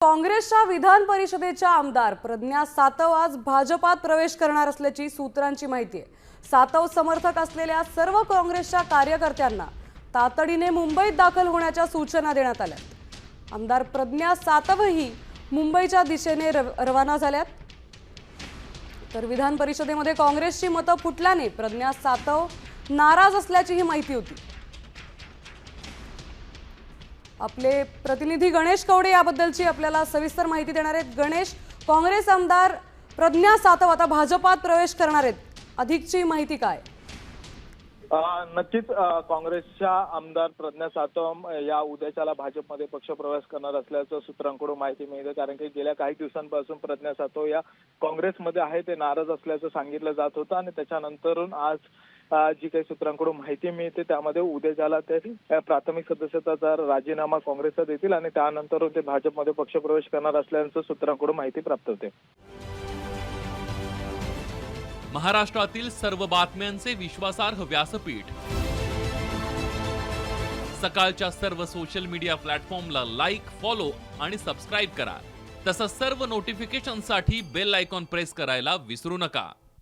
काँग्रेसच्या विधान परिषदेच्या आमदार प्रज्ञा सातव आज भाजपात प्रवेश करणार असल्याची सूत्रांची माहिती आहे। सातव समर्थक असलेल्या सर्व काँग्रेसच्या कार्यकर्त्यांना तातडीने मुंबईत दाखल होण्याच्या सूचना देण्यात आल्यात। आमदार प्रज्ञा सातवही मुंबईच्या दिशेने रवाना झाल्यात। तर विधान परिषदेमध्ये काँग्रेसची मतं फुटल्याने प्रज्ञा सातव नाराज असल्याची ही माहिती होती। आपले प्रतिनिधी गणेश कवडे याबद्दलची आपल्याला सविस्तर माहिती देणार आहेत। गणेश, काँग्रेस आमदार प्रज्ञा सातव आता भाजपात प्रवेश करणार आहेत, अधिकची माहिती काय? नक्कीच काँग्रेसच्या आमदार प्रज्ञा सातव या उद्याच्याला भाजपमध्ये पक्षप्रवेश करणार असल्याचं सूत्रांकडून माहिती मिळते। कारण की गेल्या काही दिवसांपासून प्रज्ञा सातव या काँग्रेसमध्ये आहे ते नाराज असल्याचं सांगितलं जात होतं आणि त्याच्यानंतरून आज जी काही सूत्रांकडून माहिती मिळते त्यामध्ये उद्याच्याला ते प्राथमिक सदस्यत्वाचा राजीनामा काँग्रेसला देतील आणि त्यानंतर ते भाजपमध्ये पक्षप्रवेश करणार असल्याचं सूत्रांकडून माहिती प्राप्त होते। महाराष्ट्रातील सर्व बातम्यांचे विश्वासार्ह व्यासपीठ, सकाळच्या सर्व सोशल मीडिया प्लॅटफॉर्मला लाईक, फॉलो आणि सबस्क्राईब करा। तसंच सर्व नोटिफिकेशनसाठी बेल आयकॉन प्रेस करायला विसरू नका।